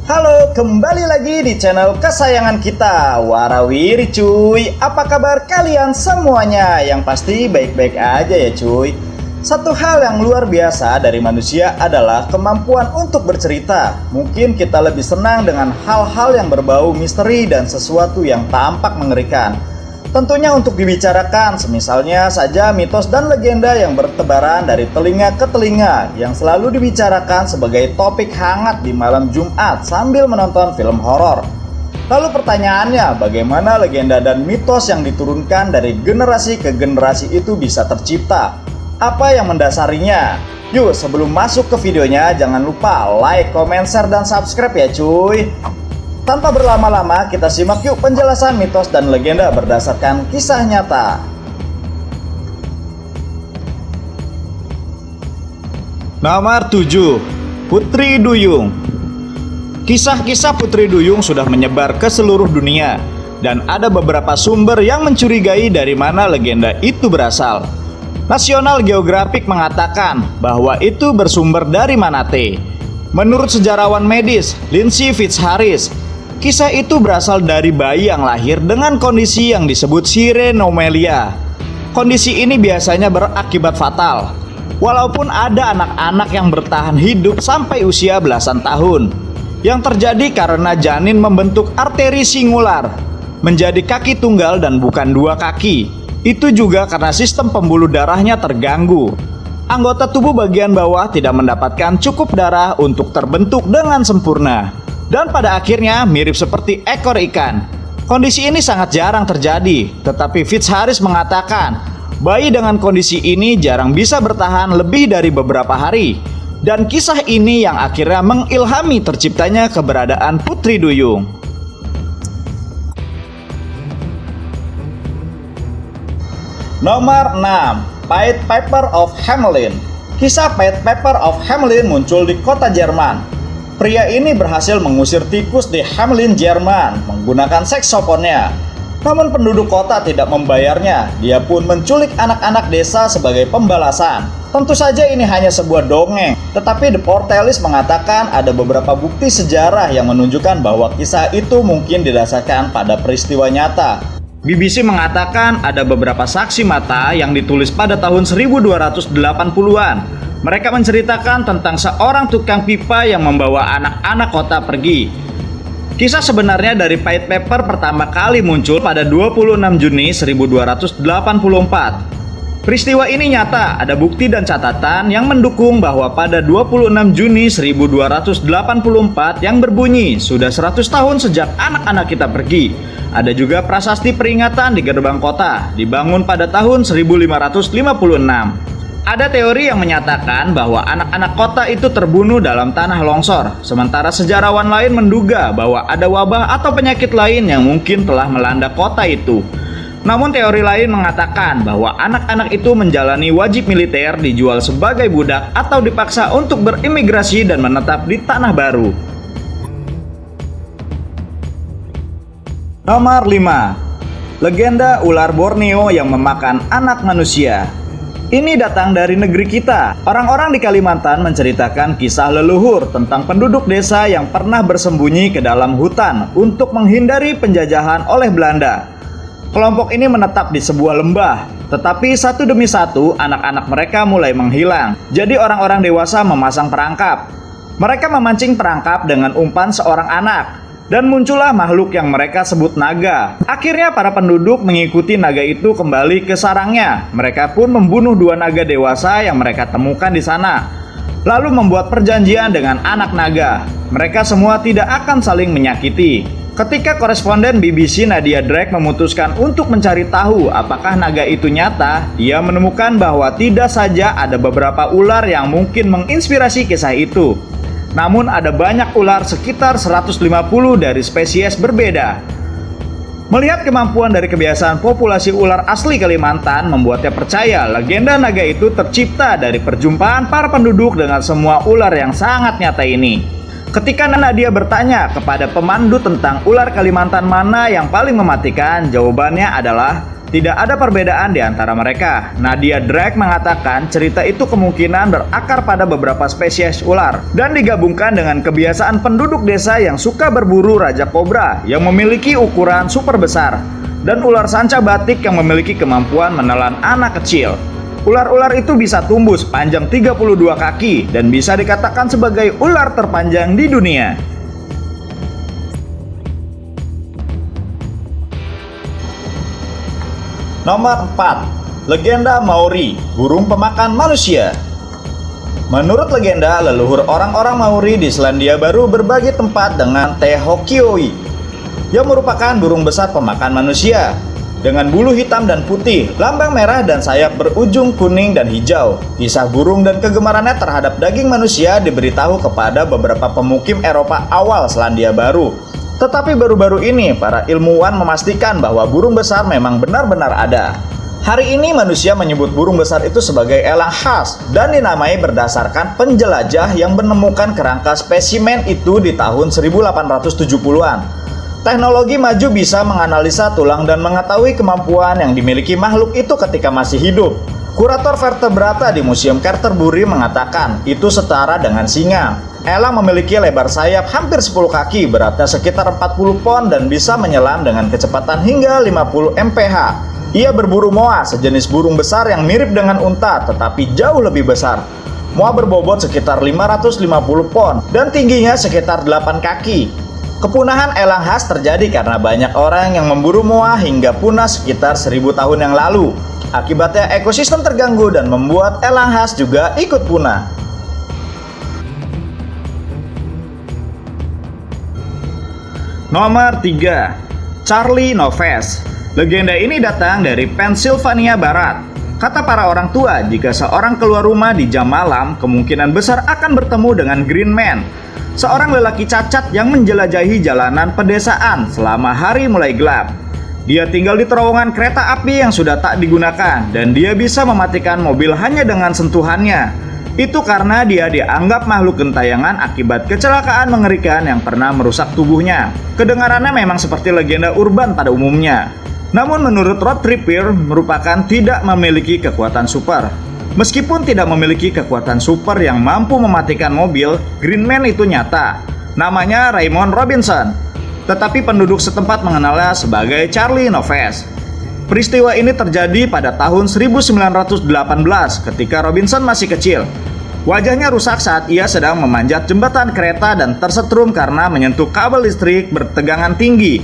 Halo, kembali lagi di channel kesayangan kita, Warawiri cuy. Apa kabar kalian semuanya? Yang pasti baik-baik aja ya cuy. Satu hal yang luar biasa dari manusia adalah kemampuan untuk bercerita. Mungkin kita lebih senang dengan hal-hal yang berbau misteri dan sesuatu yang tampak mengerikan. Tentunya untuk dibicarakan, semisalnya saja mitos dan legenda yang bertebaran dari telinga ke telinga, yang selalu dibicarakan sebagai topik hangat di malam Jumat sambil menonton film horor. Lalu pertanyaannya, bagaimana legenda dan mitos yang diturunkan dari generasi ke generasi itu bisa tercipta? Apa yang mendasarinya? Yuk, sebelum masuk ke videonya, jangan lupa like, comment, share, dan subscribe ya cuy. Tanpa berlama-lama, kita simak yuk penjelasan mitos dan legenda berdasarkan kisah nyata. Nomor 7. Putri Duyung. Kisah-kisah Putri Duyung sudah menyebar ke seluruh dunia, dan ada beberapa sumber yang mencurigai dari mana legenda itu berasal. National Geographic mengatakan bahwa itu bersumber dari Manatee. Menurut sejarawan medis Lindsay Fitzharris, kisah itu berasal dari bayi yang lahir dengan kondisi yang disebut sirenomelia. Kondisi ini biasanya berakibat fatal, walaupun ada anak-anak yang bertahan hidup sampai usia belasan tahun. Yang terjadi karena janin membentuk arteri singular, menjadi kaki tunggal dan bukan dua kaki. Itu juga karena sistem pembuluh darahnya terganggu. Anggota tubuh bagian bawah tidak mendapatkan cukup darah untuk terbentuk dengan sempurna. Dan pada akhirnya mirip seperti ekor ikan. Kondisi ini sangat jarang terjadi, tetapi Fitzharris mengatakan bayi dengan kondisi ini jarang bisa bertahan lebih dari beberapa hari. Dan kisah ini yang akhirnya mengilhami terciptanya keberadaan Putri Duyung. Nomor 6. Pied Piper of Hamelin. Kisah Pied Piper of Hamelin muncul di kota Jerman. Pria ini berhasil mengusir tikus di Hamelin, Jerman menggunakan saksofonnya. Namun penduduk kota tidak membayarnya. Dia pun menculik anak-anak desa sebagai pembalasan. Tentu saja ini hanya sebuah dongeng, tetapi The Portalist mengatakan ada beberapa bukti sejarah yang menunjukkan bahwa kisah itu mungkin didasarkan pada peristiwa nyata. BBC mengatakan ada beberapa saksi mata yang ditulis pada tahun 1280-an. Mereka menceritakan tentang seorang tukang pipa yang membawa anak-anak kota pergi. Kisah sebenarnya dari Pied Piper pertama kali muncul pada 26 Juni 1284. Peristiwa ini nyata, ada bukti dan catatan yang mendukung bahwa pada 26 Juni 1284 yang berbunyi, sudah 100 tahun sejak anak-anak kita pergi. Ada juga prasasti peringatan di gerbang kota, dibangun pada tahun 1556. Ada teori yang menyatakan bahwa anak-anak kota itu terbunuh dalam tanah longsor, sementara sejarawan lain menduga bahwa ada wabah atau penyakit lain yang mungkin telah melanda kota itu. Namun teori lain mengatakan bahwa anak-anak itu menjalani wajib militer, dijual sebagai budak, atau dipaksa untuk berimigrasi dan menetap di tanah baru. Nomor 5. Legenda ular Borneo yang memakan anak manusia. Ini datang dari negeri kita. Orang-orang di Kalimantan menceritakan kisah leluhur tentang penduduk desa yang pernah bersembunyi ke dalam hutan untuk menghindari penjajahan oleh Belanda. Kelompok ini menetap di sebuah lembah, tetapi satu demi satu anak-anak mereka mulai menghilang. Jadi orang-orang dewasa memasang perangkap. Mereka memancing perangkap dengan umpan seorang anak. Dan muncullah makhluk yang mereka sebut naga. Akhirnya para penduduk mengikuti naga itu kembali ke sarangnya. Mereka pun membunuh dua naga dewasa yang mereka temukan di sana, lalu membuat perjanjian dengan anak naga. Mereka semua tidak akan saling menyakiti. Ketika koresponden BBC Nadia Drake memutuskan untuk mencari tahu apakah naga itu nyata, dia menemukan bahwa tidak saja ada beberapa ular yang mungkin menginspirasi kisah itu, namun ada banyak ular, sekitar 150 dari spesies berbeda. Melihat kemampuan dari kebiasaan populasi ular asli Kalimantan membuatnya percaya legenda naga itu tercipta dari perjumpaan para penduduk dengan semua ular yang sangat nyata ini. Ketika Nadia bertanya kepada pemandu tentang ular Kalimantan mana yang paling mematikan, jawabannya adalah Tidak ada perbedaan di antara mereka. Nadia Drake mengatakan cerita itu kemungkinan berakar pada beberapa spesies ular dan digabungkan dengan kebiasaan penduduk desa yang suka berburu raja kobra yang memiliki ukuran super besar dan ular sanca batik yang memiliki kemampuan menelan anak kecil. Ular-ular itu bisa tumbuh sepanjang 32 kaki dan bisa dikatakan sebagai ular terpanjang di dunia. Nomor 4. Legenda Maori, burung pemakan manusia. Menurut legenda, leluhur orang-orang Maori di Selandia Baru berbagi tempat dengan Te Hokioi, yang merupakan burung besar pemakan manusia. Dengan bulu hitam dan putih, lambang merah dan sayap berujung kuning dan hijau. Kisah burung dan kegemarannya terhadap daging manusia diberitahu kepada beberapa pemukim Eropa awal Selandia Baru. Tetapi baru-baru ini, para ilmuwan memastikan bahwa burung besar memang benar-benar ada. Hari ini manusia menyebut burung besar itu sebagai elang khas dan dinamai berdasarkan penjelajah yang menemukan kerangka spesimen itu di tahun 1870-an. Teknologi maju bisa menganalisa tulang dan mengetahui kemampuan yang dimiliki makhluk itu ketika masih hidup. Kurator vertebrata di Museum Canterbury mengatakan itu setara dengan singa. Elang memiliki lebar sayap hampir 10 kaki, beratnya sekitar 40 pon dan bisa menyelam dengan kecepatan hingga 50 mph. Ia berburu moa, sejenis burung besar yang mirip dengan unta tetapi jauh lebih besar. Moa berbobot sekitar 550 pon dan tingginya sekitar 8 kaki. Kepunahan elang khas terjadi karena banyak orang yang memburu moa hingga punah sekitar 1000 tahun yang lalu. Akibatnya ekosistem terganggu dan membuat elang khas juga ikut punah. Nomor 3. Charlie Noves. Legenda ini datang dari Pennsylvania Barat. Kata para orang tua, jika seorang keluar rumah di jam malam, kemungkinan besar akan bertemu dengan Green Man, seorang lelaki cacat yang menjelajahi jalanan pedesaan selama hari mulai gelap. Dia tinggal di terowongan kereta api yang sudah tak digunakan dan dia bisa mematikan mobil hanya dengan sentuhannya. Itu karena dia dianggap makhluk gentayangan akibat kecelakaan mengerikan yang pernah merusak tubuhnya. Kedengarannya memang seperti legenda urban pada umumnya. Namun menurut Rod Trippier merupakan tidak memiliki kekuatan super. Meskipun tidak memiliki kekuatan super yang mampu mematikan mobil, Green Man itu nyata. Namanya Raymond Robinson. Tetapi penduduk setempat mengenalnya sebagai Charlie Noves. Peristiwa ini terjadi pada tahun 1918 ketika Robinson masih kecil. Wajahnya rusak saat ia sedang memanjat jembatan kereta dan tersetrum karena menyentuh kabel listrik bertegangan tinggi.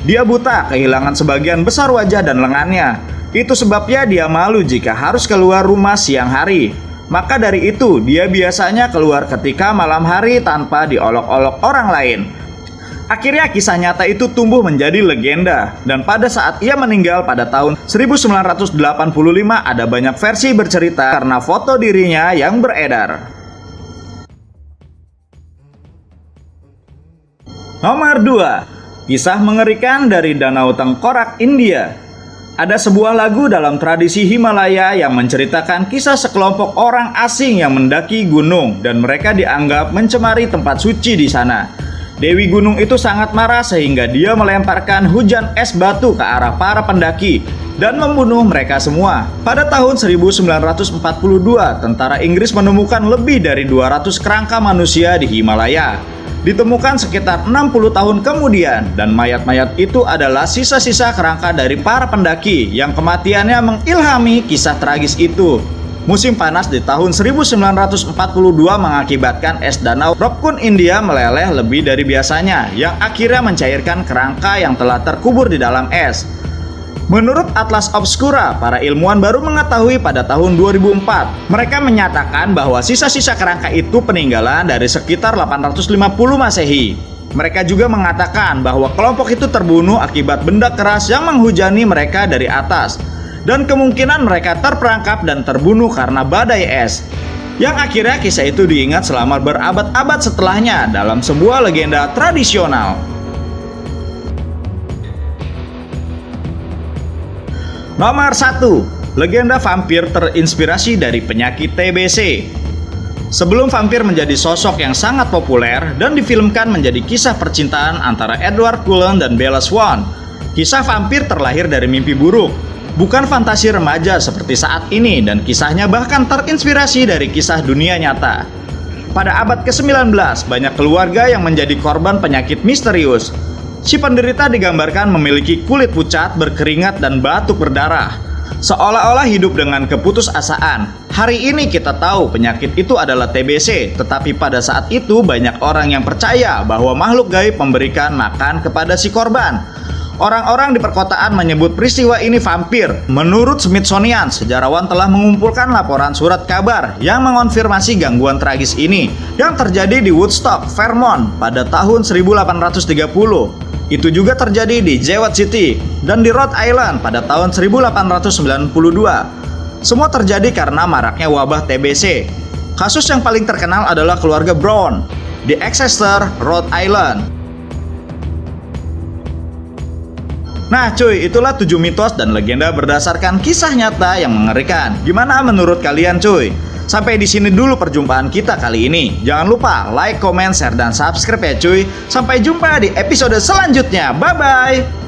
Dia buta, kehilangan sebagian besar wajah dan lengannya. Itu sebabnya dia malu jika harus keluar rumah siang hari. Maka dari itu, dia biasanya keluar ketika malam hari tanpa diolok-olok orang lain. Akhirnya kisah nyata itu tumbuh menjadi legenda, dan pada saat ia meninggal pada tahun 1985 ada banyak versi bercerita karena foto dirinya yang beredar. Nomor 2. Kisah mengerikan dari Danau Tengkorak, India. Ada sebuah lagu dalam tradisi Himalaya yang menceritakan kisah sekelompok orang asing yang mendaki gunung dan mereka dianggap mencemari tempat suci di sana. Dewi Gunung itu sangat marah sehingga dia melemparkan hujan es batu ke arah para pendaki dan membunuh mereka semua. Pada tahun 1942, tentara Inggris menemukan lebih dari 200 kerangka manusia di Himalaya. Ditemukan sekitar 60 tahun kemudian dan mayat-mayat itu adalah sisa-sisa kerangka dari para pendaki yang kematiannya mengilhami kisah tragis itu. Musim panas di tahun 1942 mengakibatkan es danau Rokkun India meleleh lebih dari biasanya yang akhirnya mencairkan kerangka yang telah terkubur di dalam es. Menurut Atlas Obscura, para ilmuwan baru mengetahui pada tahun 2004. Mereka menyatakan bahwa sisa-sisa kerangka itu peninggalan dari sekitar 850 Masehi. Mereka juga mengatakan bahwa kelompok itu terbunuh akibat benda keras yang menghujani mereka dari atas. Dan kemungkinan mereka terperangkap dan terbunuh karena badai es. Yang akhirnya kisah itu diingat selama berabad-abad setelahnya dalam sebuah legenda tradisional. Nomor 1. Legenda vampir terinspirasi dari penyakit TBC. Sebelum vampir menjadi sosok yang sangat populer dan difilmkan menjadi kisah percintaan antara Edward Cullen dan Bella Swan, kisah vampir terlahir dari mimpi buruk. Bukan fantasi remaja seperti saat ini, dan kisahnya bahkan terinspirasi dari kisah dunia nyata. Pada abad ke-19, banyak keluarga yang menjadi korban penyakit misterius. Si penderita digambarkan memiliki kulit pucat, berkeringat, dan batuk berdarah. Seolah-olah hidup dengan keputusasaan. Hari ini kita tahu penyakit itu adalah TBC, tetapi pada saat itu banyak orang yang percaya bahwa makhluk gaib memberikan makan kepada si korban. Orang-orang di perkotaan menyebut peristiwa ini vampir. Menurut Smithsonian, sejarawan telah mengumpulkan laporan surat kabar yang mengonfirmasi gangguan tragis ini yang terjadi di Woodstock, Vermont pada tahun 1830. Itu juga terjadi di Jewett City dan di Rhode Island pada tahun 1892. Semua terjadi karena maraknya wabah TBC. Kasus yang paling terkenal adalah keluarga Brown di Exeter, Rhode Island. Nah cuy, itulah 7 mitos dan legenda berdasarkan kisah nyata yang mengerikan. Gimana menurut kalian cuy? Sampai di sini dulu perjumpaan kita kali ini. Jangan lupa like, comment, share, dan subscribe ya cuy. Sampai jumpa di episode selanjutnya. Bye-bye.